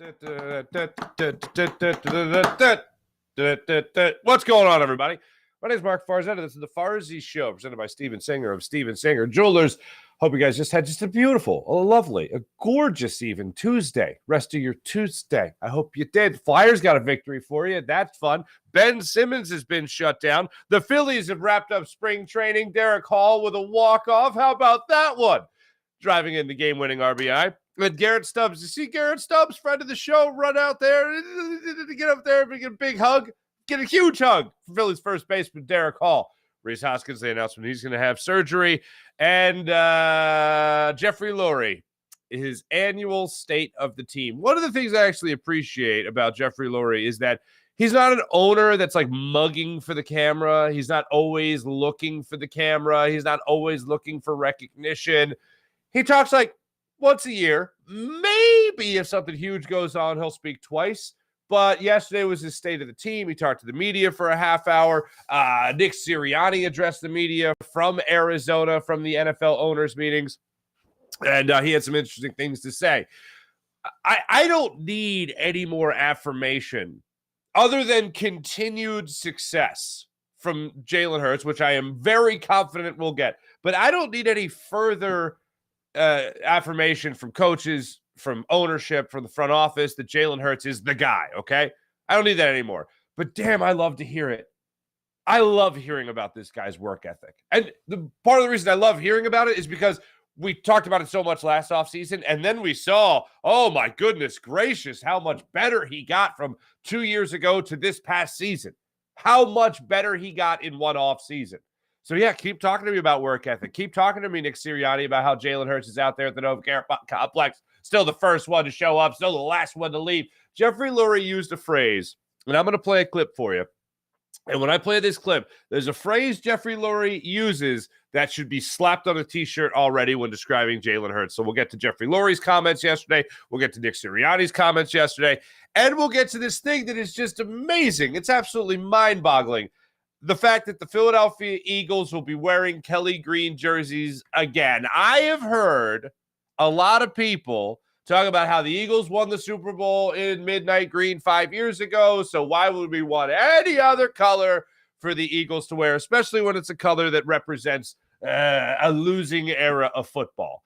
What's going on, everybody? My name is Mark Farzetta. This is the Farzy Show, presented by Steven Singer of Steven Singer Jewelers. Hope you guys just had a beautiful, a lovely, a gorgeous even Tuesday. Rest of your Tuesday. I hope you did. Flyers got a victory for you. That's fun. Ben Simmons has been shut down. The Phillies have wrapped up spring training. Derek Hall with a walk-off. How about that one? Driving in the game-winning RBI. And Garrett Stubbs. You see Garrett Stubbs, friend of the show, run out there to get up there and get a big hug. Get a huge hug for Phillies first baseman Derek Hall. Rhys Hoskins, they announced when he's going to have surgery. And Jeffrey Lurie, his annual state of the team. One of the things I actually appreciate about Jeffrey Lurie is that he's not an owner that's like mugging for the camera. He's not always looking for the camera. He's not always looking for recognition. He talks like once a year. Maybe if something huge goes on, he'll speak twice. But yesterday was his state of the team. He talked to the media for a half hour. Nick Sirianni addressed the media from Arizona, from the NFL owners' meetings. And he had some interesting things to say. I don't need any more affirmation other than continued success from Jalen Hurts, which I am very confident we'll get. But I don't need any further affirmation from coaches, from ownership, from the front office, that Jalen Hurts is the guy, okay? I don't need that anymore. But damn, I love to hear it. I love hearing about this guy's work ethic. And the part of the reason I love hearing about it is because we talked about it so much last offseason, and then we saw, oh my goodness gracious, how much better he got from 2 years ago to this past season. How much better he got in one offseason. So, yeah, keep talking to me about work ethic. Keep talking to me, Nick Sirianni, about how Jalen Hurts is out there at the Nova Complex. Still the first one to show up. Still the last one to leave. Jeffrey Lurie used a phrase, and I'm going to play a clip for you. And when I play this clip, there's a phrase Jeffrey Lurie uses that should be slapped on a T-shirt already when describing Jalen Hurts. So we'll get to Jeffrey Lurie's comments yesterday. We'll get to Nick Sirianni's comments yesterday. And we'll get to this thing that is just amazing. It's absolutely mind-boggling. The fact that the Philadelphia Eagles will be wearing Kelly Green jerseys again. I have heard a lot of people talk about how the Eagles won the Super Bowl in midnight green 5 years ago, so why would we want any other color for the Eagles to wear, especially when it's a color that represents a losing era of football?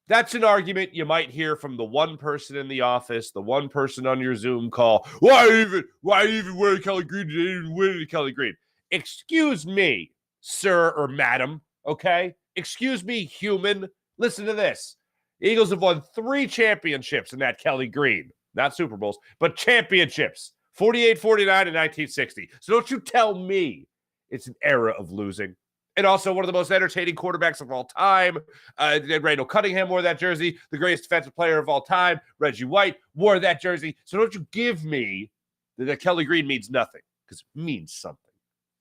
That's an argument you might hear from the one person in the office, the one person on your Zoom call. Why even wear Kelly Green? They didn't win any Kelly Green. Excuse me, sir or madam, okay? Excuse me, human. Listen to this. The Eagles have won 3 championships in that Kelly Green. Not Super Bowls, but championships. 48, 49, and 1960. So don't you tell me it's an era of losing. And also one of the most entertaining quarterbacks of all time. Randall Cunningham wore that jersey. The greatest defensive player of all time, Reggie White, wore that jersey. So don't you give me that Kelly Green means nothing, because it means something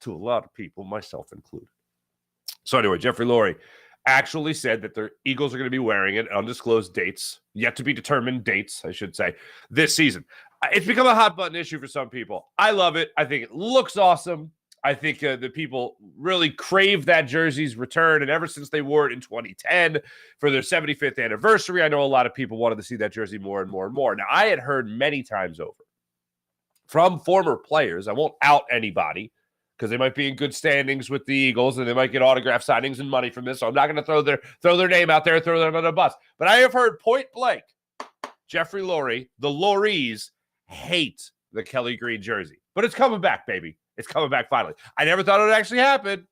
to a lot of people, myself included. So anyway, Jeffrey Lurie actually said that the Eagles are going to be wearing it, undisclosed dates, yet to be determined dates, I should say, this season. It's become a hot button issue for some people. I love it. I think it looks awesome. I think the people really crave that jersey's return, and ever since they wore it in 2010 for their 75th anniversary, I know a lot of people wanted to see that jersey more and more and more. Now, I had heard many times over from former players, I won't out anybody because they might be in good standings with the Eagles and they might get autograph signings and money from this, so I'm not going to throw their name out there, throw them on a bus. But I have heard point blank, Jeffrey Lurie, the Luries hate the Kelly Green jersey. But it's coming back, baby. It's coming back finally. I never thought it would actually happen,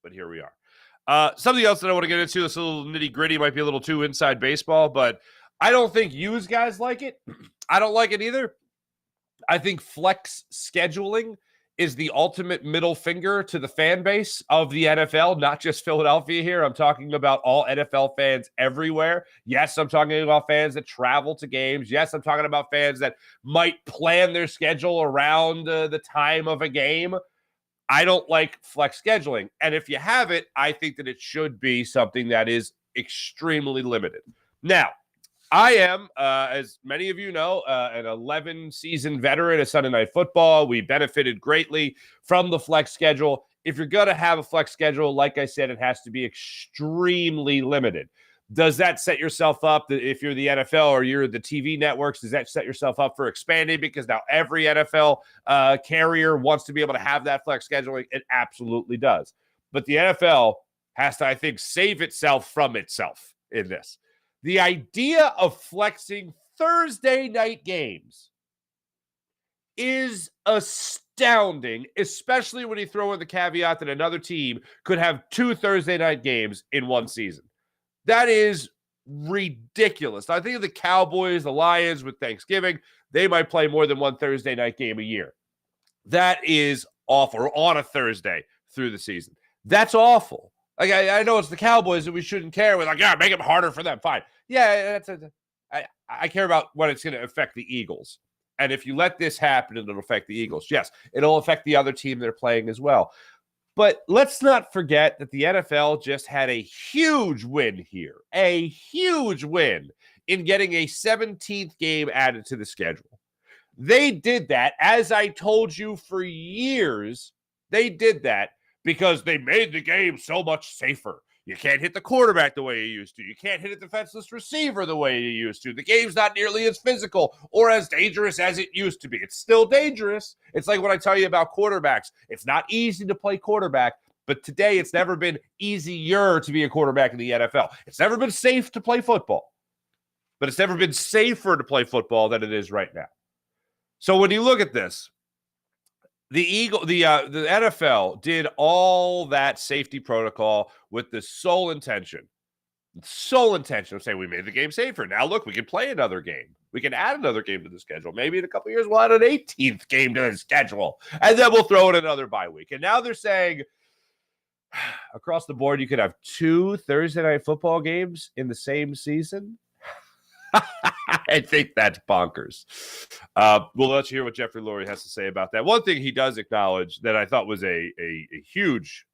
but here we are. Something else that I want to get into, this little nitty-gritty, might be a little too inside baseball, but I don't think you guys like it. I don't like it either. I think flex scheduling is the ultimate middle finger to the fan base of the NFL, not just Philadelphia here. I'm talking about all NFL fans everywhere. Yes, I'm talking about fans that travel to games. Yes, I'm talking about fans that might plan their schedule around the time of a game. I don't like flex scheduling. And if you have it, I think that it should be something that is extremely limited. Now, I am, as many of you know, an 11-season veteran of Sunday Night Football. We benefited greatly from the flex schedule. If you're going to have a flex schedule, like I said, it has to be extremely limited. Does that set yourself up, if you're the NFL or you're the TV networks, does that set yourself up for expanding? Because now every NFL carrier wants to be able to have that flex scheduling. It absolutely does. But the NFL has to, I think, save itself from itself in this. The idea of flexing Thursday night games is astounding, especially when you throw in the caveat that another team could have 2 Thursday night games in one season. That is ridiculous. I think of the Cowboys, the Lions with Thanksgiving, they might play more than one Thursday night game a year. That is awful. Or on a Thursday through the season. That's awful. Like I know it's the Cowboys and we shouldn't care. We're like, yeah, make it harder for them. Fine. Yeah, I care about what it's going to affect the Eagles. And if you let this happen, it'll affect the Eagles. Yes, it'll affect the other team they're playing as well. But let's not forget that the NFL just had a huge win here, a huge win in getting a 17th game added to the schedule. They did that, as I told you for years, they did that because they made the game so much safer. You can't hit the quarterback the way you used to. You can't hit a defenseless receiver the way you used to. The game's not nearly as physical or as dangerous as it used to be. It's still dangerous. It's like what I tell you about quarterbacks. It's not easy to play quarterback, but today it's never been easier to be a quarterback in the NFL. It's never been safe to play football, but it's never been safer to play football than it is right now. So when you look at this, the NFL did all that safety protocol with the sole intention of saying we made the game safer. Now, look, we can play another game. We can add another game to the schedule. Maybe in a couple of years, we'll add an 18th game to the schedule, and then we'll throw in another bye week. And now they're saying across the board, you could have 2 Thursday night football games in the same season. I think that's bonkers. We'll let you hear what Jeffrey Lurie has to say about that. One thing he does acknowledge that I thought was a huge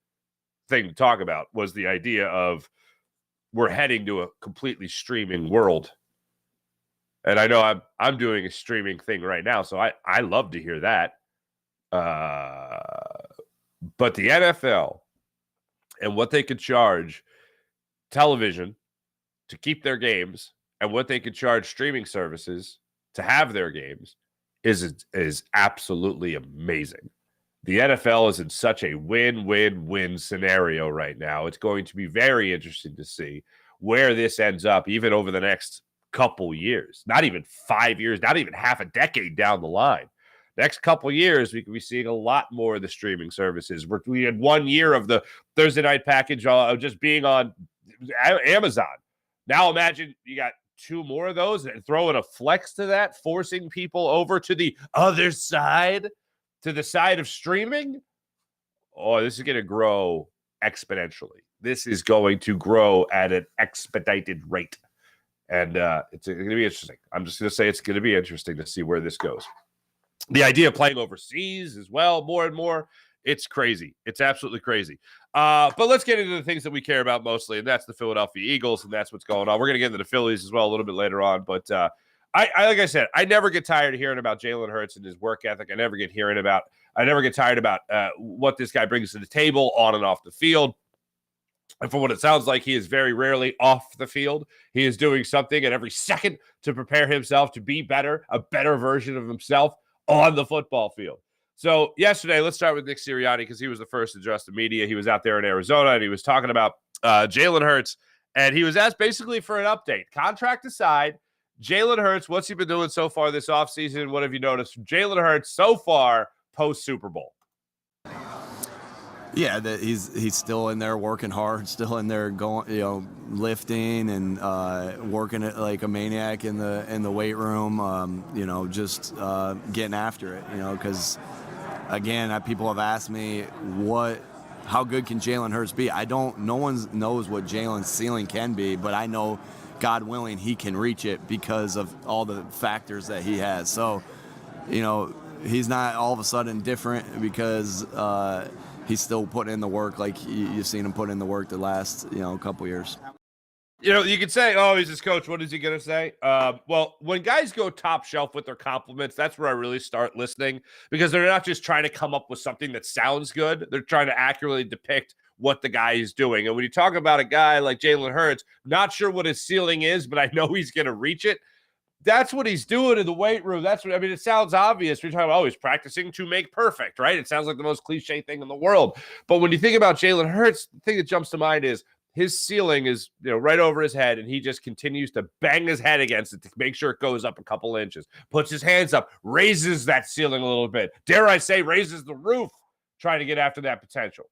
thing to talk about was the idea of we're heading to a completely streaming world. And I know I'm doing a streaming thing right now, so I love to hear that. But the NFL and what they could charge television to keep their games and what they could charge streaming services to have their games is absolutely amazing. The NFL is in such a win-win-win scenario right now. It's going to be very interesting to see where this ends up, even over the next couple years. Not even 5 years, not even half a decade down the line. Next couple years, we could be seeing a lot more of the streaming services. We had 1 year of the Thursday night package just being on Amazon. Now imagine you got 2 more of those and throw in a flex to that, forcing people over to the other side, to the side of streaming. Oh, this is going to grow exponentially. This is going to grow at an expedited rate. And it's going to be interesting. I'm just going to say it's going to be interesting to see where this goes. The idea of playing overseas as well, more and more, it's crazy. It's absolutely crazy. But let's get into the things that we care about mostly, and that's the Philadelphia Eagles, and that's what's going on. We're going to get into the Phillies as well a little bit later on. But I like I said, I never get tired of hearing about Jalen Hurts and his work ethic. I never get tired about what this guy brings to the table on and off the field. And from what it sounds like, he is very rarely off the field. He is doing something at every second to prepare himself to be better, a better version of himself on the football field. So yesterday, let's start with Nick Sirianni because he was the first to address the media. He was out there in Arizona, and he was talking about Jalen Hurts, and he was asked basically for an update. Contract aside, Jalen Hurts, what's he been doing so far this offseason? What have you noticed from Jalen Hurts so far post-Super Bowl? Yeah, he's still in there working hard, still in there going, lifting and working it like a maniac in the weight room. Just getting after it. Because again, people have asked me how good can Jalen Hurts be? No one knows what Jalen's ceiling can be, but I know, God willing, he can reach it because of all the factors that he has. So, he's not all of a sudden different because. He's still putting in the work like you've seen him put in the work the last, couple years. You could say, oh, he's his coach. What is he going to say? Well, when guys go top shelf with their compliments, that's where I really start listening because they're not just trying to come up with something that sounds good. They're trying to accurately depict what the guy is doing. And when you talk about a guy like Jalen Hurts, not sure what his ceiling is, but I know he's going to reach it. That's what he's doing in the weight room. That's what, I mean, it sounds obvious. We're talking about, oh, he's practicing to make perfect, right? It sounds like the most cliche thing in the world. But when you think about Jalen Hurts, the thing that jumps to mind is his ceiling is, right over his head, and he just continues to bang his head against it to make sure it goes up a couple inches, puts his hands up, raises that ceiling a little bit. Dare I say, raises the roof, trying to get after that potential.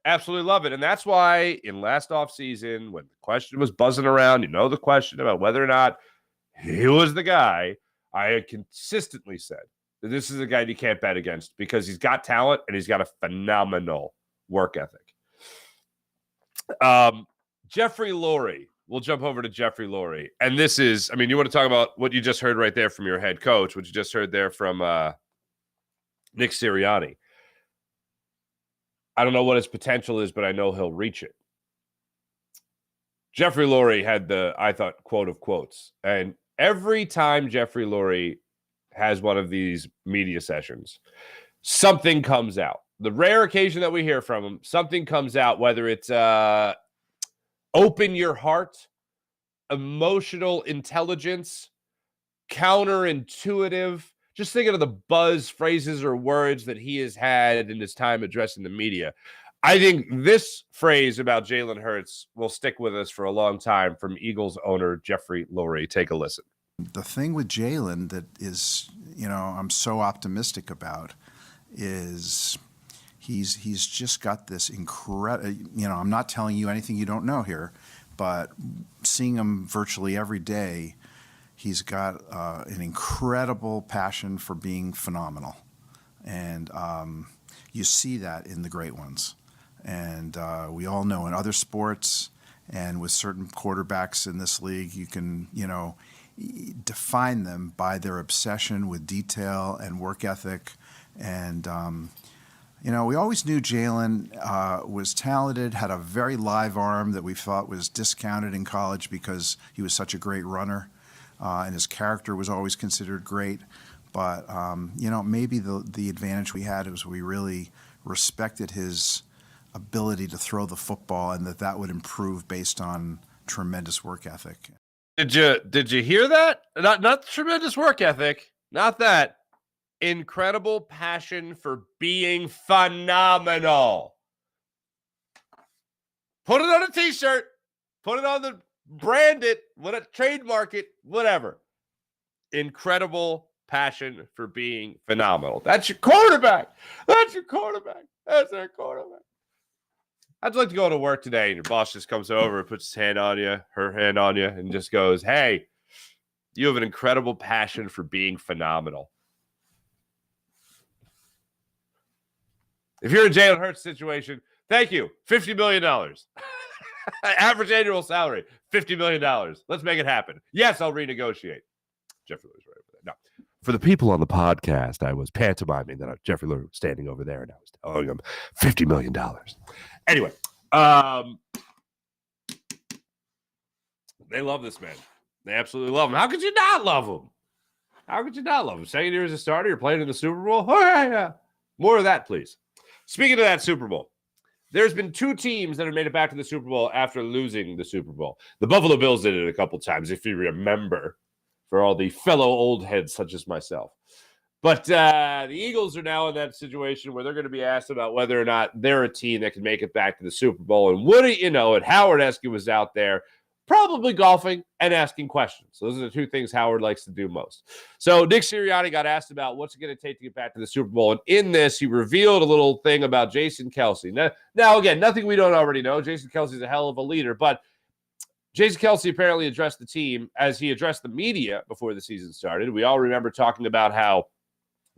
Absolutely love it. And that's why in last offseason, when the question was buzzing around, the question about whether or not he was the guy, I had consistently said that this is a guy you can't bet against because he's got talent and he's got a phenomenal work ethic. Jeffrey Lurie. We'll jump over to Jeffrey Lurie. And this is, you want to talk about what you just heard right there from your head coach, what you just heard there from Nick Sirianni. I don't know what his potential is, but I know he'll reach it. Jeffrey Lurie had the, I thought, quote of quotes. And every time Jeffrey Lurie has one of these media sessions, something comes out. The rare occasion that we hear from him, something comes out, whether it's open your heart, emotional intelligence, counterintuitive. Just thinking of the buzz phrases or words that he has had in his time addressing the media. I think this phrase about Jalen Hurts will stick with us for a long time from Eagles owner Jeffrey Lurie. Take a listen. The thing with Jalen that is, I'm so optimistic about is he's just got this incredible, I'm not telling you anything you don't know here, but seeing him virtually every day, he's got an incredible passion for being phenomenal. And you see that in the great ones. And we all know in other sports and with certain quarterbacks in this league, you can, define them by their obsession with detail and work ethic. And, we always knew Jalen was talented, had a very live arm that we thought was discounted in college because he was such a great runner. And his character was always considered great. But, maybe the advantage we had was we really respected his ability to throw the football and that would improve based on tremendous work ethic. Did you hear that? Not tremendous work ethic. Not that. Incredible passion for being phenomenal. Put it on a t-shirt. Put it on the brand it, trademark it, whatever. Incredible passion for being phenomenal. That's your quarterback. That's your quarterback. That's their quarterback. I'd like to go to work today and your boss just comes over and puts his hand on you, her hand on you, and just goes, hey, you have an incredible passion for being phenomenal. If you're in Jalen Hurts situation, thank you. $50 million. Average annual salary, $50 million. Let's make it happen. Yes, I'll renegotiate. Jeffrey Lurie's right over there. No. For the people on the podcast, I was pantomiming that Jeffrey Lurie was standing over there, and I was telling him $50 million. Anyway, they love this man. They absolutely love him. How could you not love him? How could you not love him? Second year as a starter, you're playing in the Super Bowl? Oh, yeah. More of that, please. Speaking of that Super Bowl, there's been two teams that have made it back to the Super Bowl after losing the Super Bowl. The Buffalo Bills did it a couple times, if you remember, for all the fellow old heads such as myself. But the Eagles are now in that situation where they're going to be asked about whether or not they're a team that can make it back to the Super Bowl. And wouldn't you know it, Howard Esky was out there probably golfing and asking questions. Those are the two things Howard likes to do most. So Nick Sirianni got asked about what's it going to take to get back to the Super Bowl. And in this, he revealed a little thing about Jason Kelce. Now again, nothing we don't already know. Jason Kelce is a hell of a leader, but Jason Kelce apparently addressed the team as he addressed the media before the season started. We all remember talking about how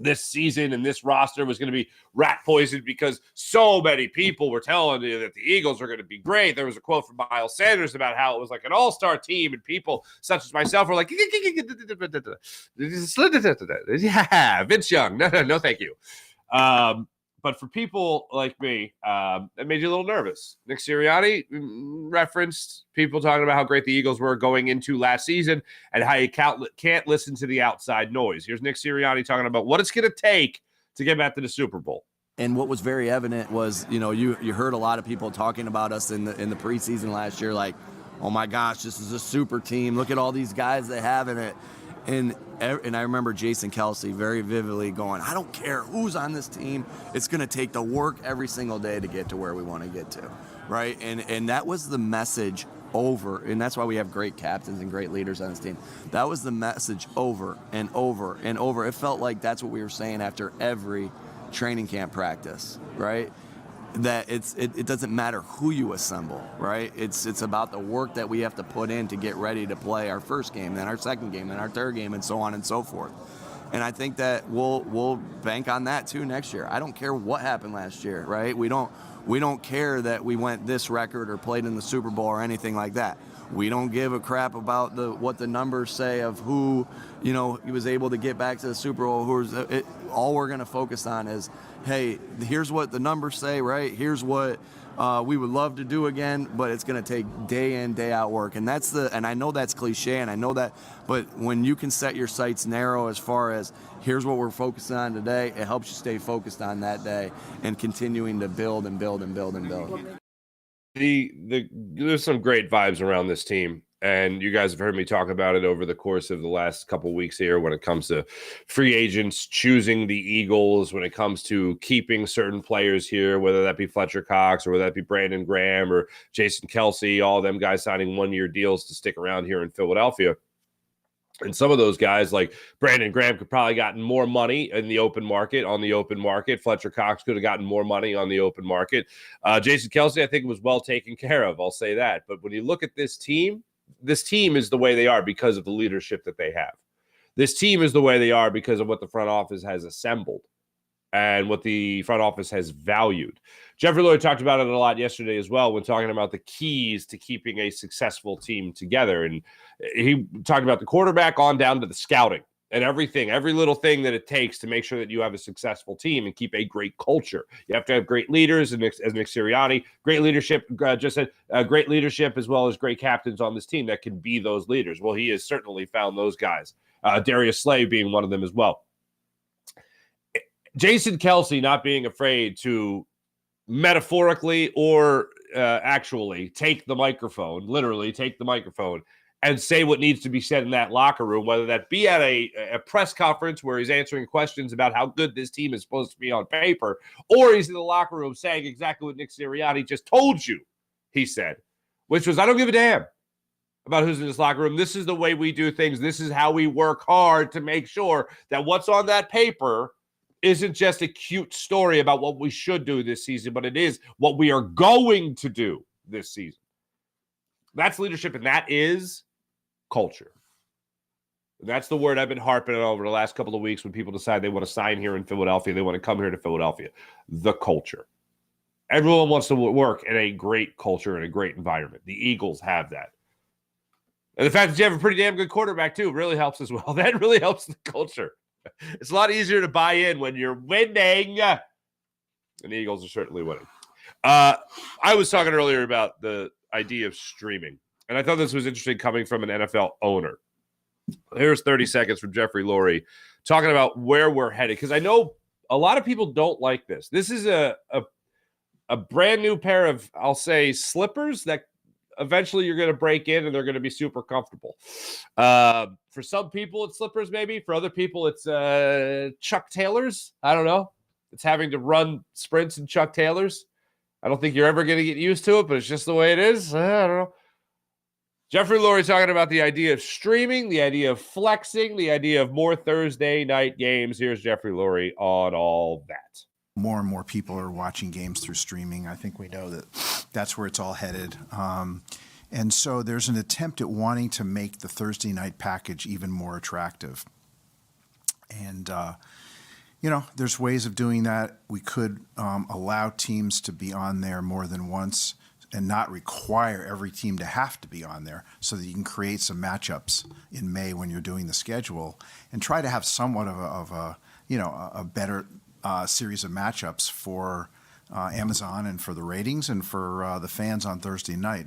this season and this roster was going to be rat poisoned because so many people were telling you that the Eagles are going to be great. There was a quote from Miles Sanders about how it was like an all-star team, and people such as myself were like, yeah, Vince Young. No, thank you. But for people like me, that made you a little nervous. Nick Sirianni referenced people talking about how great the Eagles were going into last season and how you can't listen to the outside noise. Here's Nick Sirianni talking about what it's going to take to get back to the Super Bowl. And what was very evident was, you heard a lot of people talking about us in the preseason last year, like, oh my gosh, this is a super team. Look at all these guys they have in it. And I remember Jason Kelce very vividly going, I don't care who's on this team. It's going to take the work every single day to get to where we want to get to, right? And that was the message over, and that's why we have great captains and great leaders on this team. That was the message over and over and over. It felt like that's what we were saying after every training camp practice, right? That it doesn't matter who you assemble, right? It's about the work that we have to put in to get ready to play our first game, then our second game, then our third game, and so on and so forth. And I think that we'll bank on that too next year. I don't care what happened last year, right? We don't care that we went this record or played in the Super Bowl or anything like that. We don't give a crap about what the numbers say of who, he was able to get back to the Super Bowl. All we're going to focus on is, hey, here's what the numbers say, right? Here's what we would love to do again, but it's going to take day in, day out work. And and I know that's cliche, and I know that, but when you can set your sights narrow as far as here's what we're focusing on today, it helps you stay focused on that day and continuing to build and build and build and build. There's some great vibes around this team, and you guys have heard me talk about it over the course of the last couple of weeks here when it comes to free agents choosing the Eagles, when it comes to keeping certain players here, whether that be Fletcher Cox or whether that be Brandon Graham or Jason Kelce, all them guys signing one-year deals to stick around here in Philadelphia. And some of those guys, like Brandon Graham, could probably gotten more money in the open market, on the open market. Fletcher Cox could have gotten more money on the open market. Jason Kelce, I think, was well taken care of. I'll say that. But when you look at this team is the way they are because of the leadership that they have. This team is the way they are because of what the front office has assembled and what the front office has valued. Jeffrey Lurie talked about it a lot yesterday as well when talking about the keys to keeping a successful team together. And he talked about the quarterback on down to the scouting and everything, every little thing that it takes to make sure that you have a successful team and keep a great culture. You have to have great leaders, as Nick Sirianni, great leadership, great leadership as well as great captains on this team that can be those leaders. Well, he has certainly found those guys, Darius Slay being one of them as well. Jason Kelce not being afraid to metaphorically or actually take the microphone, literally take the microphone and say what needs to be said in that locker room, whether that be at a press conference where he's answering questions about how good this team is supposed to be on paper, or he's in the locker room saying exactly what Nick Sirianni just told you, he said, which was, I don't give a damn about who's in this locker room. This is the way we do things. This is how we work hard to make sure that what's on that paper isn't just a cute story about what we should do this season, but it is what we are going to do this season. That's leadership, and that is culture. That's the word I've been harping on over the last couple of weeks when people decide they want to sign here in Philadelphia, they want to come here to Philadelphia. The culture. Everyone wants to work in a great culture and a great environment. The Eagles have that. And the fact that you have a pretty damn good quarterback, too, really helps as well. That really helps the culture. It's a lot easier to buy in when you're winning. And the Eagles are certainly winning. I was talking earlier about the idea of streaming, and I thought this was interesting coming from an NFL owner. Here's 30 seconds from Jeffrey Lurie talking about where we're headed, because I know a lot of people don't like this. This is a brand new pair of, I'll say, slippers that eventually you're going to break in and they're going to be super comfortable. For some people, it's slippers maybe. For other people, it's Chuck Taylors. I don't know. It's having to run sprints in Chuck Taylors. I don't think you're ever going to get used to it, but it's just the way it is. I don't know. Jeffrey Lurie talking about the idea of streaming, the idea of flexing, the idea of more Thursday night games. Here's Jeffrey Lurie on all that. More and more people are watching games through streaming. I think we know that that's where it's all headed. And so there's an attempt at wanting to make the Thursday night package even more attractive. And, there's ways of doing that. We could allow teams to be on there more than once and not require every team to have to be on there, so that you can create some matchups in May when you're doing the schedule and try to have somewhat of a better series of matchups for Amazon and for the ratings and for the fans on Thursday night.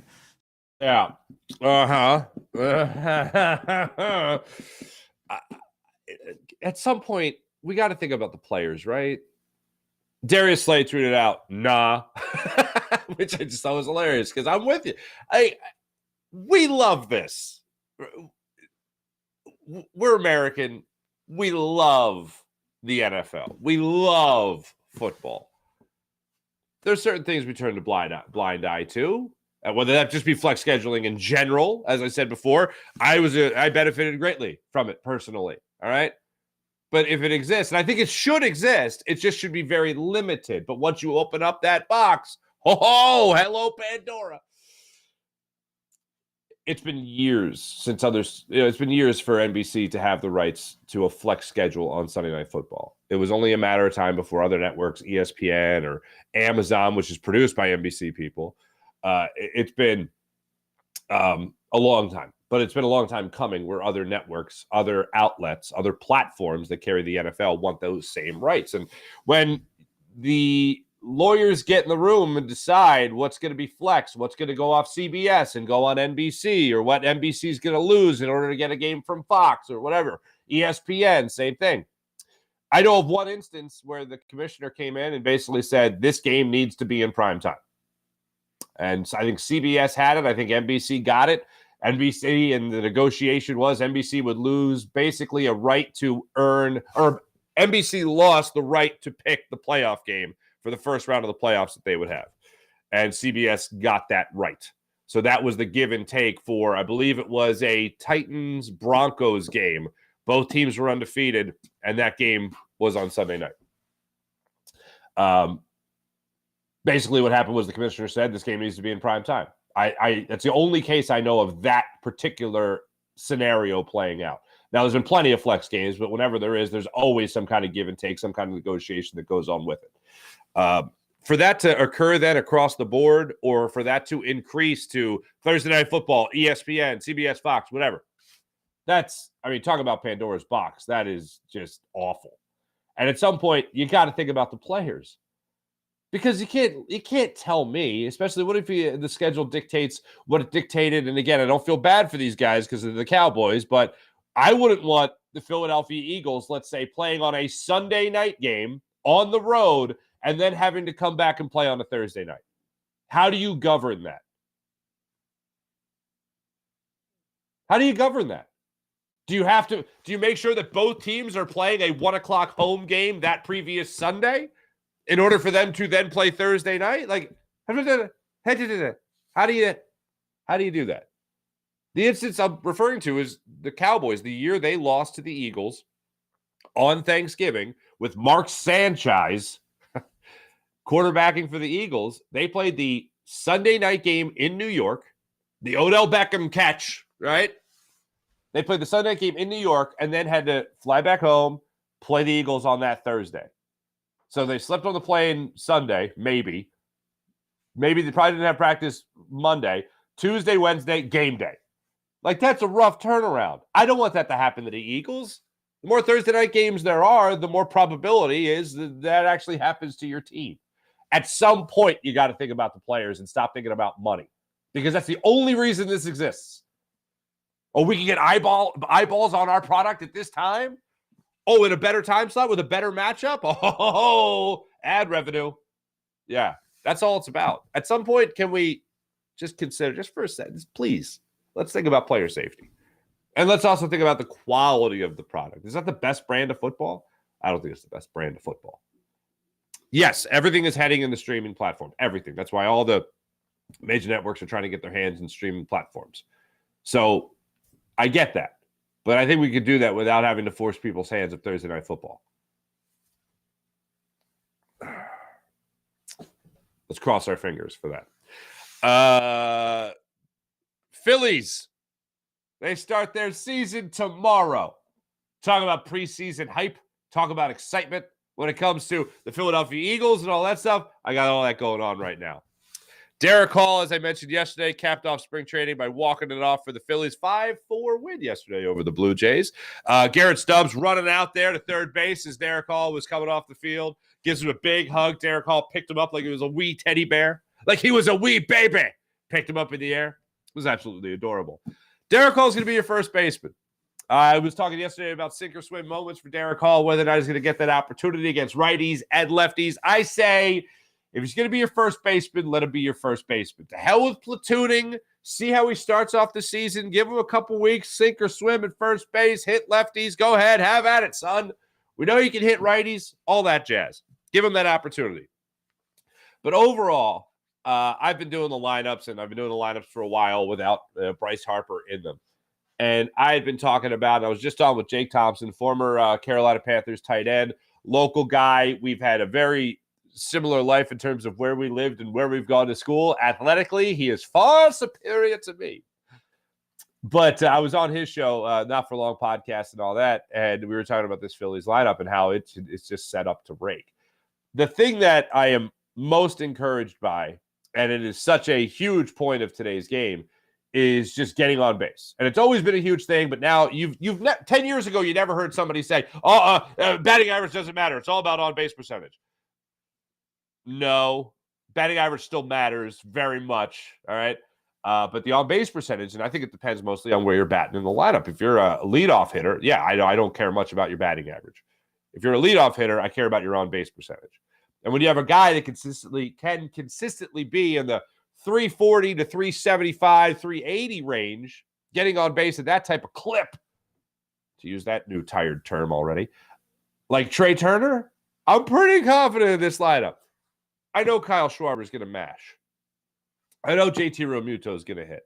Yeah. At some point, we got to think about the players, right? Darius Slay tweeted out, nah, which I just thought was hilarious because I'm with you. We love this. We're American. We love the NFL. We love football. There's certain things we turn a blind eye to, whether that just be flex scheduling in general. As I said before, I benefited greatly from it personally. All right. But if it exists, and I think it should exist, it just should be very limited. But once you open up that box, hello, Pandora. It's been years since it's been years for NBC to have the rights to a flex schedule on Sunday Night Football. It was only a matter of time before other networks, ESPN or Amazon, which is produced by NBC people. It's been a long time. But it's been a long time coming where other networks, other outlets, other platforms that carry the NFL want those same rights. And when the lawyers get in the room and decide what's going to be flex, what's going to go off CBS and go on NBC, or what NBC is going to lose in order to get a game from Fox or whatever, ESPN, same thing. I know of one instance where the commissioner came in and basically said, this game needs to be in prime time. And so I think CBS had it. I think NBC got it. NBC, and the negotiation was NBC would lose basically a right to earn, or NBC lost the right to pick the playoff game for the first round of the playoffs that they would have. And CBS got that right. So that was the give and take for, I believe it was a Titans-Broncos game. Both teams were undefeated, and that game was on Sunday night. Basically what happened was the commissioner said this game needs to be in prime time. That's the only case I know of that particular scenario playing out. Now, there's been plenty of flex games, but whenever there's always some kind of give and take, some kind of negotiation that goes on with it. For that to occur then across the board, or for that to increase to Thursday Night Football, ESPN, CBS, Fox, whatever, talk about Pandora's box. That is just awful. And at some point, you got to think about the players. Because you can't tell me, especially what if the schedule dictates what it dictated. And again, I don't feel bad for these guys because of the Cowboys, but I wouldn't want the Philadelphia Eagles, let's say, playing on a Sunday night game on the road and then having to come back and play on a Thursday night. How do you govern that? How do you govern that? Do you make sure that both teams are playing a 1:00 home game that previous Sunday in order for them to then play Thursday night? Like, how do you do that? The instance I'm referring to is the Cowboys, the year they lost to the Eagles on Thanksgiving with Mark Sanchez quarterbacking for the Eagles. They played the Sunday night game in New York, the Odell Beckham catch, right? They played the Sunday night game in New York and then had to fly back home, play the Eagles on that Thursday. So they slept on the plane Sunday, maybe. Maybe they probably didn't have practice Monday. Tuesday, Wednesday, game day. Like, that's a rough turnaround. I don't want that to happen to the Eagles. The more Thursday night games there are, the more probability is that actually happens to your team. At some point, you got to think about the players and stop thinking about money, because that's the only reason this exists. Oh, we can get eyeballs on our product at this time? Oh, in a better time slot with a better matchup? Oh, ad revenue. Yeah, that's all it's about. At some point, can we just consider, just for a second, please, let's think about player safety. And let's also think about the quality of the product. Is that the best brand of football? I don't think it's the best brand of football. Yes, everything is heading in the streaming platform. Everything. That's why all the major networks are trying to get their hands in streaming platforms. So I get that. But I think we could do that without having to force people's hands at Thursday Night Football. Let's cross our fingers for that. Phillies. They start their season tomorrow. Talk about preseason hype. Talk about excitement when it comes to the Philadelphia Eagles and all that stuff. I got all that going on right now. Derek Hall, as I mentioned yesterday, capped off spring training by walking it off for the Phillies. 5-4 win yesterday over the Blue Jays. Garrett Stubbs running out there to third base as Derek Hall was coming off the field. Gives him a big hug. Derek Hall picked him up like he was a wee teddy bear. Like he was a wee baby. Picked him up in the air. It was absolutely adorable. Derek Hall's going to be your first baseman. I was talking yesterday about sink or swim moments for Derek Hall, whether or not he's going to get that opportunity against righties and lefties. I say, if he's going to be your first baseman, let him be your first baseman. To hell with platooning. See how he starts off the season. Give him a couple weeks, sink or swim at first base, hit lefties. Go ahead, have at it, son. We know you can hit righties, all that jazz. Give him that opportunity. But overall, I've been doing the lineups, and I've been doing the lineups for a while without Bryce Harper in them. And I had been talking about, I was just on with Jake Thompson, former Carolina Panthers tight end, local guy. We've had a very similar life in terms of where we lived and where we've gone to school. Athletically, he is far superior to me. But I was on his show, Not For Long podcast and all that, and we were talking about this Phillies lineup and how it's just set up to rake. The thing that I am most encouraged by, and it is such a huge point of today's game, is just getting on base. And it's always been a huge thing, but now 10 years ago, you never heard somebody say, batting average doesn't matter. It's all about on-base percentage. No, batting average still matters very much, all right? But the on-base percentage, and I think it depends mostly on where you're batting in the lineup. If you're a leadoff hitter, I don't care much about your batting average. If you're a leadoff hitter, I care about your on-base percentage. And when you have a guy that can consistently be in the 340 to 375, 380 range, getting on base at that type of clip, to use that new tired term already, like Trey Turner, I'm pretty confident in this lineup. I know Kyle Schwarber is going to mash. I know JT Realmuto is going to hit.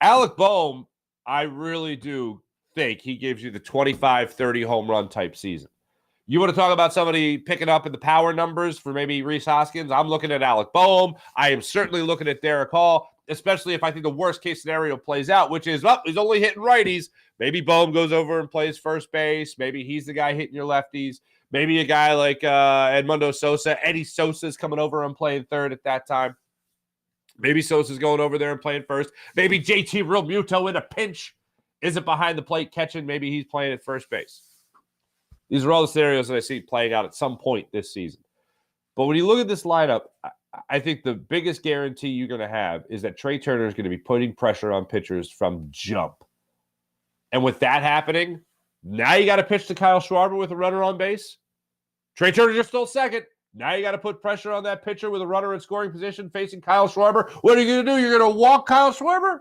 Alec Boehm, I really do think he gives you the 25-30 home run type season. You want to talk about somebody picking up in the power numbers for maybe Rhys Hoskins? I'm looking at Alec Boehm. I am certainly looking at Derek Hall, especially if I think the worst-case scenario plays out, which is, he's only hitting righties. Maybe Boehm goes over and plays first base. Maybe he's the guy hitting your lefties. Maybe a guy like Edmundo Sosa. Eddie Sosa's coming over and playing third at that time. Maybe Sosa's going over there and playing first. Maybe JT Realmuto in a pinch isn't behind the plate catching. Maybe he's playing at first base. These are all the scenarios that I see playing out at some point this season. But when you look at this lineup, I think the biggest guarantee you're going to have is that Trey Turner is going to be putting pressure on pitchers from jump. And with that happening, now you got to pitch to Kyle Schwarber with a runner on base. Trey Turner just stole second. Now you got to put pressure on that pitcher with a runner in scoring position facing Kyle Schwarber. What are you going to do? You're going to walk Kyle Schwarber?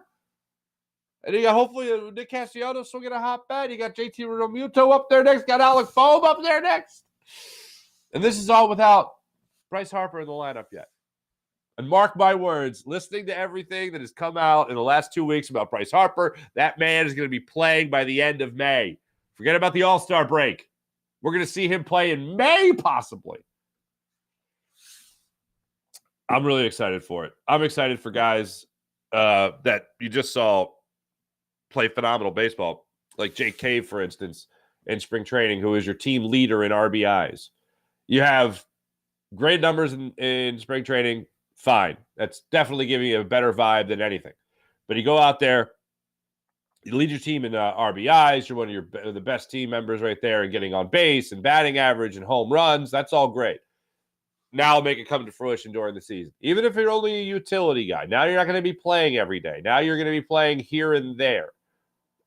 And you got hopefully Nick Castellanos still get a hot bat. You got JT Realmuto up there next. Got Alec Boehm up there next. And this is all without Bryce Harper in the lineup yet. And mark my words, listening to everything that has come out in the last 2 weeks about Bryce Harper, that man is going to be playing by the end of May. Forget about the All-Star break. We're going to see him play in May, possibly. I'm really excited for it. I'm excited for guys that you just saw play phenomenal baseball, like Jake Cave, for instance, in spring training, who is your team leader in RBIs. You have great numbers in spring training, fine. That's definitely giving you a better vibe than anything. But you go out there, you lead your team in RBIs, you're one of the best team members right there, and getting on base and batting average and home runs, that's all great. Now make it come to fruition during the season. Even if you're only a utility guy, now you're not going to be playing every day. Now you're going to be playing here and there.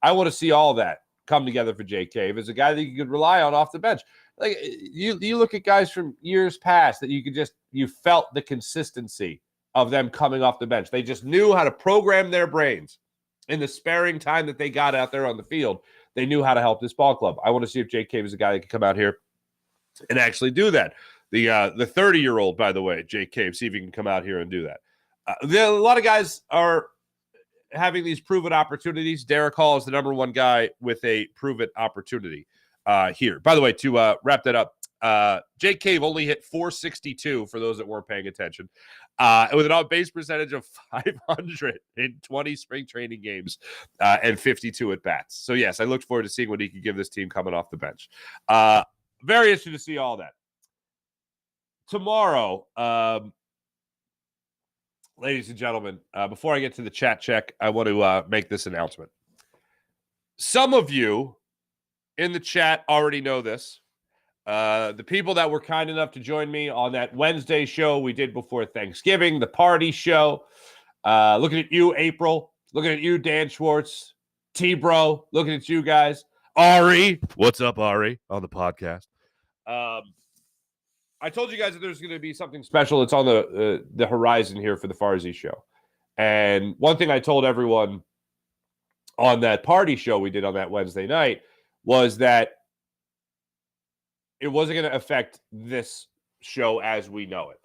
I want to see all that come together for Jake Cave as a guy that you could rely on off the bench. Like you look at guys from years past that you felt the consistency of them coming off the bench. They just knew how to program their brains in the sparing time that they got out there on the field. They knew how to help this ball club. I want to see if Jake Cave is a guy that can come out here and actually do that. The 30-year-old, by the way, Jake Cave, see if he can come out here and do that. A lot of guys are having these proven opportunities. Derek Hall is the number one guy with a proven opportunity here. By the way, to wrap that up, Jake Cave only hit 462 for those that weren't paying attention, with an on-base percentage of 500 in 20 spring training games and 52 at-bats. So, yes, I look forward to seeing what he can give this team coming off the bench. Very interested to see all that. Tomorrow, ladies and gentlemen, before I get to the chat check, I want to make this announcement. Some of you in the chat already know this. The people that were kind enough to join me on that Wednesday show we did before Thanksgiving, the party show. Looking at you, April. Looking at you, Dan Schwartz. T-Bro, looking at you guys. Ari, what's up, Ari, on the podcast. I told you guys that there's going to be something special. It's on the horizon here for the Farzy show. And one thing I told everyone on that party show we did on that Wednesday night was that it wasn't going to affect this show as we know it.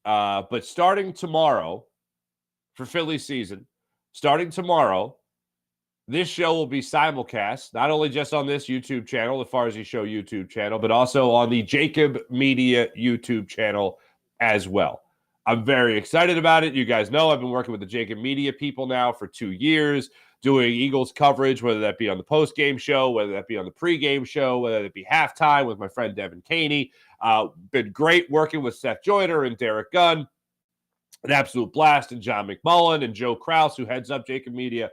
But starting tomorrow for Phillies season, starting tomorrow, this show will be simulcast, not only just on this YouTube channel, the Farzy Show YouTube channel, but also on the Jacob Media YouTube channel as well. I'm very excited about it. You guys know I've been working with the Jacob Media people now for 2 years, doing Eagles coverage, whether that be on the post-game show, whether that be on the pre-game show, whether it be halftime with my friend Devin Caney. Been great working with Seth Joyner and Derek Gunn. An absolute blast. And John McMullen and Joe Kraus, who heads up Jacob Media.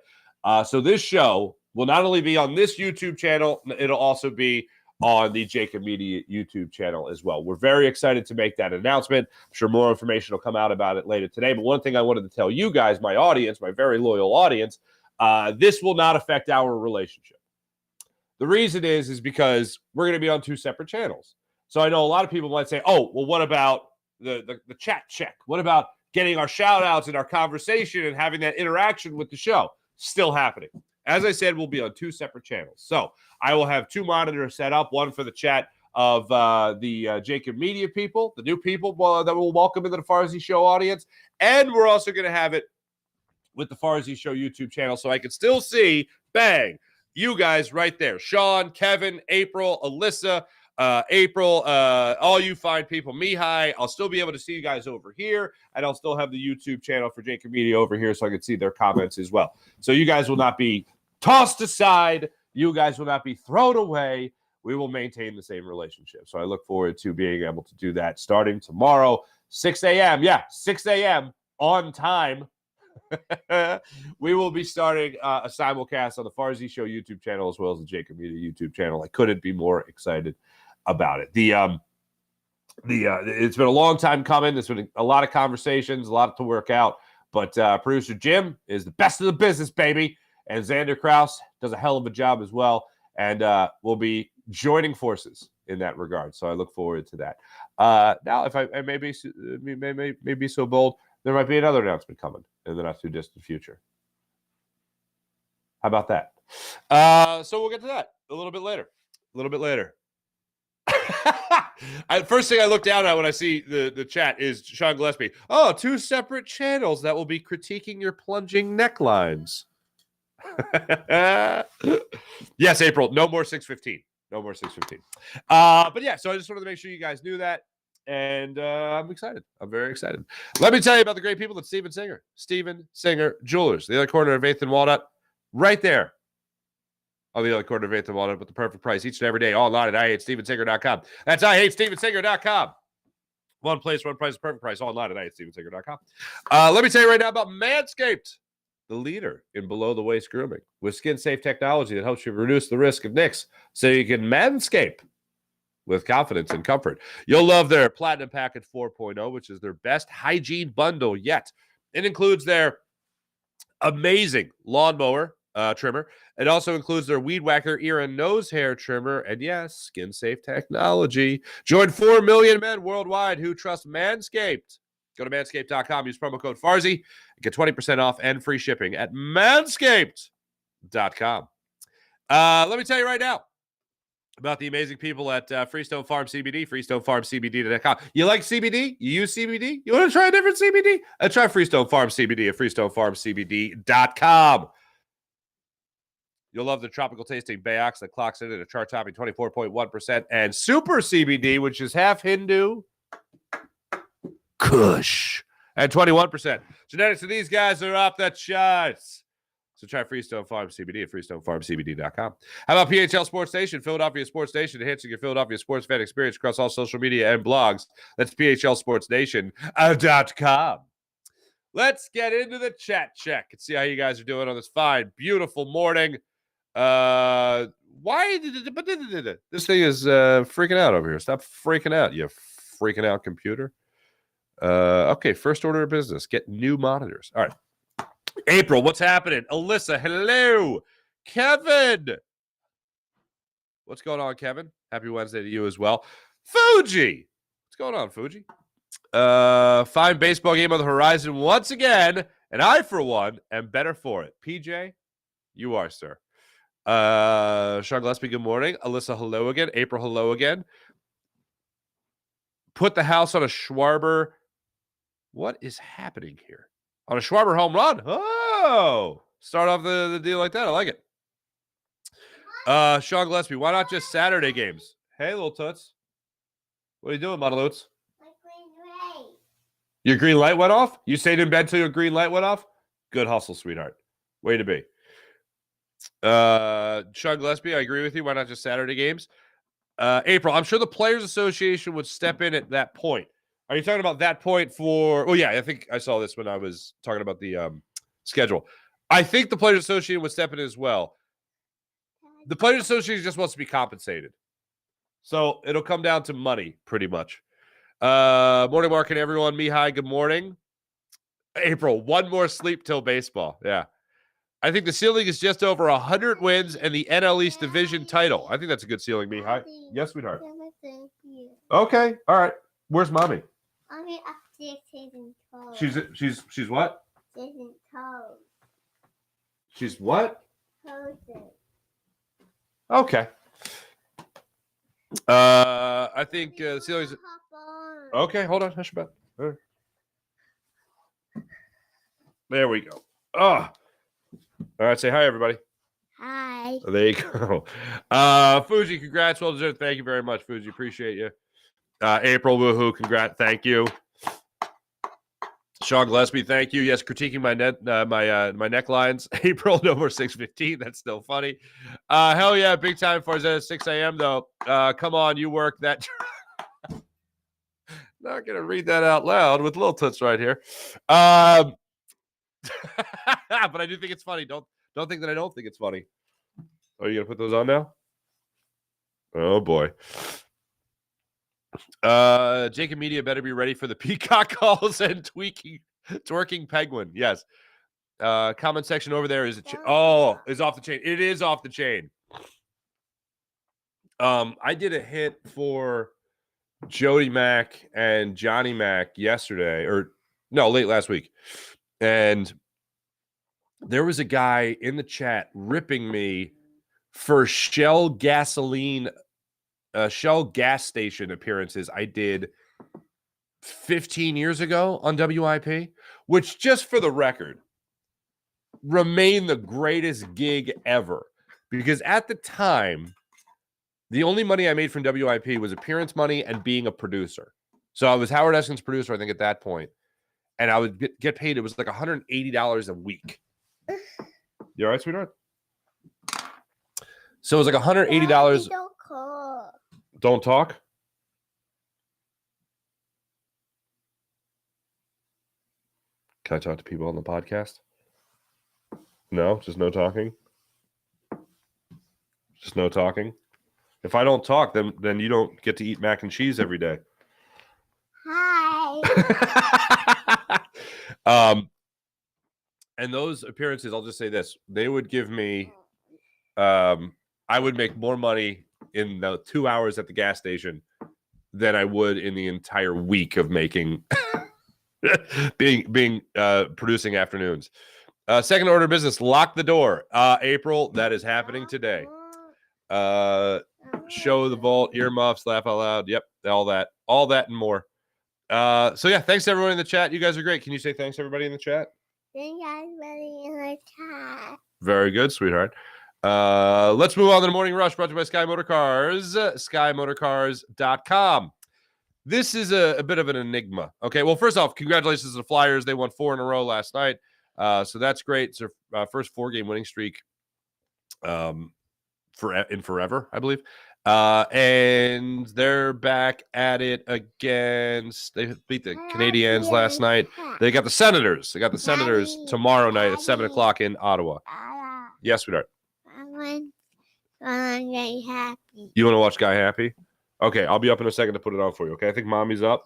So this show will not only be on this YouTube channel, it'll also be on the Jacob Media YouTube channel as well. We're very excited to make that announcement. I'm sure more information will come out about it later today. But one thing I wanted to tell you guys, my audience, my very loyal audience, this will not affect our relationship. The reason is because we're going to be on 2 separate channels. So I know a lot of people might say, oh, well, what about the chat check? What about getting our shout outs and our conversation and having that interaction with the show? Still happening. As I said, we'll be on 2 separate channels. So I will have 2 monitors set up, one for the chat of the Jacob Media people, the new people that we'll welcome into the Farzy Show audience. And we're also going to have it with the Farzy Show YouTube channel so I can still see, bang, you guys right there. Sean, Kevin, April, Alyssa, April, all you fine people, Mihai. I'll still be able to see you guys over here, and I'll still have the YouTube channel for Jacob Media over here so I can see their comments as well. So you guys will not be tossed aside. You guys will not be thrown away. We will maintain the same relationship. So I look forward to being able to do that starting tomorrow, 6 a.m. Yeah, 6 a.m. on time. We will be starting a simulcast on the Farzy Show YouTube channel as well as the Jacob Media YouTube channel. I couldn't be more excited about it. It's been a long time coming. There's been a lot of conversations, a lot to work out. But producer Jim is the best of the business, baby. And Xander Kraus does a hell of a job as well. And we'll be joining forces in that regard. So I look forward to that. Now, if I may be so bold, there might be another announcement coming in the not too distant future. How about that? So we'll get to that a little bit later. First thing I look down at when I see the chat is Sean Gillespie. Oh, 2 separate channels that will be critiquing your plunging necklines. Yes, April. No more 615. But yeah, so I just wanted to make sure you guys knew that. And I'm excited. I'm very excited. Let me tell you about the great people at Steven Singer Jewelers, the other corner of 8th and Walnut, right there on the other corner of 8th and Walnut with the perfect price each and every day online at IHateStevenSinger.com. That's IHateStevenSinger.com. One place, one price, perfect price online at IHateStevenSinger.com. Let me tell you right now about Manscaped, the leader in below-the-waist grooming with skin-safe technology that helps you reduce the risk of nicks so you can manscape with confidence and comfort. You'll love their Platinum Packet 4.0, which is their best hygiene bundle yet. It includes their amazing lawnmower trimmer. It also includes their Weed Whacker ear and nose hair trimmer. And yes, skin-safe technology. Join 4 million men worldwide who trust Manscaped. Go to manscaped.com. Use promo code Farzy and get 20% off and free shipping at manscaped.com. Let me tell you right now about the amazing people at Freestone Farm CBD, freestonefarmcbd.com. You like CBD? You use CBD? You want to try a different CBD? Try Freestone Farm CBD at freestonefarmcbd.com. You'll love the tropical tasting Bayox that clocks in at a chart-topping 24.1%, and Super CBD, which is half Hindu, Kush, at 21%. Genetics of these guys are off the charts. So try Freestone Farm CBD at freestonefarmcbd.com. How about PHL Sports Station, Philadelphia Sports Station, enhancing your Philadelphia sports fan experience across all social media and blogs. That's phlsportsnation.com. Let's get into the chat check and see how you guys are doing on this fine, beautiful morning. Why this thing is freaking out over here? Stop freaking out, you freaking out computer. Okay, first order of business, get new monitors. All right. April, what's happening? Alyssa, hello. Kevin. What's going on, Kevin? Happy Wednesday to you as well. Fuji. What's going on, Fuji? Fine baseball game on the horizon once again, and I, for one, am better for it. PJ, you are, sir. Sean Gillespie, good morning. Alyssa, hello again. April, hello again. Put the house on a Schwarber. What is happening here? On a Schwarber home run. Oh, start off the deal like that. I like it. Sean Gillespie, why not just Saturday games? Hey, little toots. What are you doing, Monaloots? Your green light went off? You stayed in bed till your green light went off? Good hustle, sweetheart. Way to be. Sean Gillespie, I agree with you. Why not just Saturday games? April, I'm sure the Players Association would step in at that point. Are you talking about that point for... Oh, yeah, I think I saw this when I was talking about the schedule. I think the Players Association would step in as well. The Players Association just wants to be compensated. So it'll come down to money, pretty much. Morning, Mark, and everyone. Mihai, good morning. April, one more sleep till baseball. Yeah. I think the ceiling is just over 100 wins and the NL East division title. I think that's a good ceiling, Mihai. Yes, sweetheart. Okay. All right. Where's mommy? Mommy upstairs taking toes. She's what? Taking toes. She's what? Toes. Okay. I think the ceiling's... Okay, hold on. Hush about. Right. There we go. Oh. All right, say hi, everybody. Hi. There you go. Fuji, congrats. Well deserved. Thank you very much, Fuji. Appreciate you. April, woohoo, congrats. Thank you. Sean Gillespie, thank you. Yes, critiquing my my necklines. April, no more 6:15. That's still funny. Hell yeah, big time for at 6 a.m. though. Come on, you work that. Not gonna read that out loud with little toots right here. But I do think it's funny. Don't think that I don't think it's funny. Are you gonna put those on now? Oh boy. Jacob Media better be ready for the peacock calls and twerking penguin. Yes. Comment section over there is is off the chain. It is off the chain. I did a hit for Jody Mack and Johnny Mack late last week. And there was a guy in the chat ripping me for Shell gas station appearances I did 15 years ago on WIP, which, just for the record, remained the greatest gig ever. Because at the time, the only money I made from WIP was appearance money and being a producer. So I was Howard Eskin's producer, I think, at that point. And I would get paid. It was like $180 a week. You all right, sweetheart? So it was like $180. Don't call. Don't talk? Can I talk to people on the podcast? No? Just no talking? Just no talking? If I don't talk, then you don't get to eat mac and cheese every day. Hi. And those appearances, I'll just say this. They would give me... I would make more money in the 2 hours at the gas station than I would in the entire week of making being producing afternoons. Second order of business, lock the door. April, that is happening today. Show the vault, earmuffs, laugh out loud. Yep, all that and more. So yeah, thanks to everyone in the chat. You guys are great. Can you say thanks to everybody in the chat? Thank you guys really in the chat. Very good, sweetheart. Let's move on to the morning rush, brought to you by Sky Motorcars, skymotorcars.com. This is a bit of an enigma. Okay, well, first off, congratulations to the Flyers. They won 4 in a row last night. So that's great. It's their first 4-game winning streak in forever, I believe. And they're back at it against... They beat the Canadiens last night. They got the Senators. They got the Senators tomorrow night at 7 o'clock in Ottawa. Yes, sweetheart. I want to get happy. You want to watch Guy Happy? Okay, I'll be up in a second to put it on for you, okay? I think Mommy's up.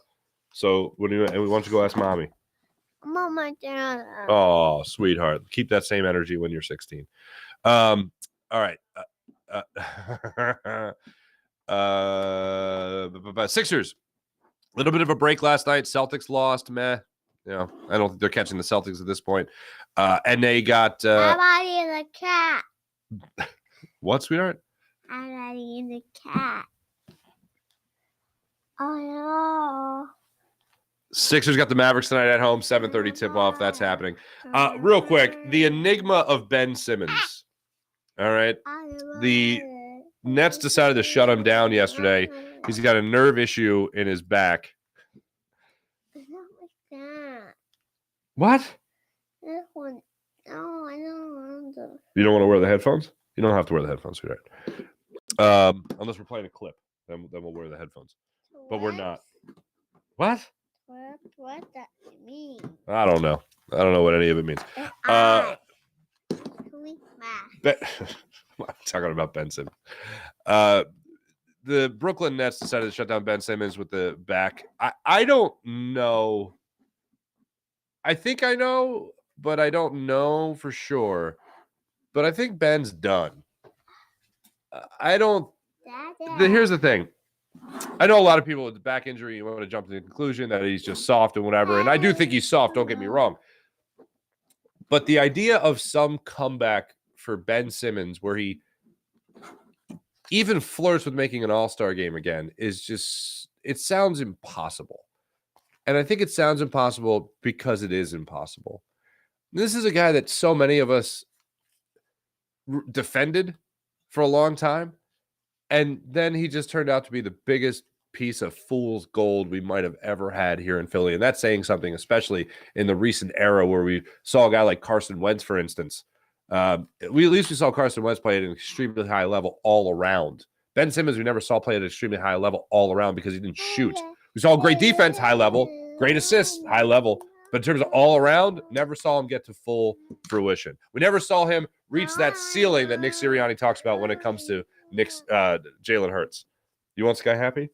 So why don't you go ask Mommy? Mama, Oh, sweetheart. Keep that same energy when you're 16. All right. Sixers. A little bit of a break last night. Celtics lost. Meh. I don't think they're catching the Celtics at this point. And they got I'm already in the cat. what, sweetheart? I'm already in the cat. Oh no. Sixers got the Mavericks tonight at home. 7:30 tip-off. That's happening. Real quick, the enigma of Ben Simmons. All right. The Nets decided to shut him down yesterday. He's got a nerve issue in his back. It's not like that. What? This one. No, I don't want to. You don't want to wear the headphones? You don't have to wear the headphones, sweetheart. Unless we're playing a clip, then we'll wear the headphones. But we're not. What? What that mean? I don't know. I don't know what any of it means. I'm talking about Ben Simmons. The Brooklyn Nets decided to shut down Ben Simmons with the back. I don't know. I think I know, but I don't know for sure. But I think Ben's done. I don't. Here's the thing. I know a lot of people with the back injury, you want to jump to the conclusion that he's just soft and whatever. And I do think he's soft, don't get me wrong. But the idea of some comeback for Ben Simmons where he even flirts with making an all-star game again is just, it sounds impossible. And I think it sounds impossible because it is impossible. This is a guy that so many of us defended for a long time. And then he just turned out to be the biggest piece of fool's gold we might have ever had here in Philly. And that's saying something, especially in the recent era where we saw a guy like Carson Wentz, for instance. At least we saw Carson Wentz play at an extremely high level all around. Ben Simmons, we never saw play at an extremely high level all around because he didn't shoot. We saw great defense, high level, great assists, high level. But in terms of all around, never saw him get to full fruition. We never saw him reach that ceiling that Nick Sirianni talks about when it comes to Jalen Hurts. You want Sky happy?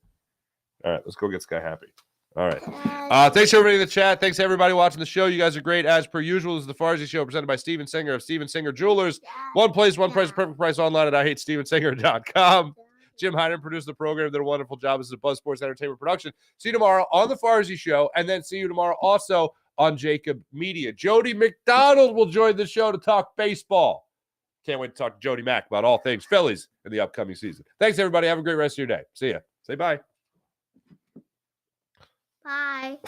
All right, let's go get Sky happy. All right. Thanks everybody in the chat. Thanks everybody watching the show. You guys are great as per usual. This is the Farzi Show presented by Steven Singer of Steven Singer Jewelers. One place, one price, perfect price online at IHateStevenSinger.com. Jim Hyden produced the program. Did a wonderful job. This is a Buzz Sports Entertainment production. See you tomorrow on the Farzi Show, and then see you tomorrow also on Jacob Media. Jody McDonald will join the show to talk baseball. Can't wait to talk to Jody Mack about all things Phillies in the upcoming season. Thanks, everybody. Have a great rest of your day. See ya. Say bye. Bye.